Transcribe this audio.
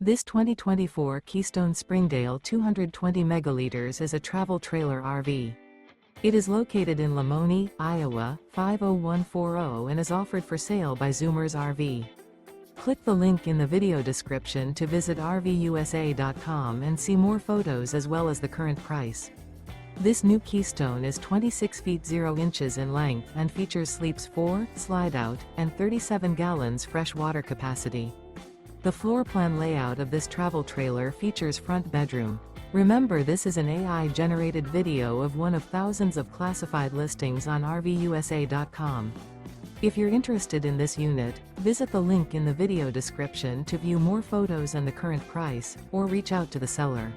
This 2024 Keystone Springdale 220 megaliters is a travel trailer RV. It is located in Lamoni, Iowa, 50140 and is offered for sale by Zoomers RV. Click the link in the video description to visit RVUSA.com and see more photos as well as the current price. This new Keystone is 26 feet 0 inches in length and features sleeps 4, Slideout, and 37 gallons fresh water capacity. The floor plan layout of this travel trailer features front bedroom. Remember, this is an AI-generated video of one of thousands of classified listings on RVUSA.com. If you're interested in this unit, visit the link in the video description to view more photos and the current price, or reach out to the seller.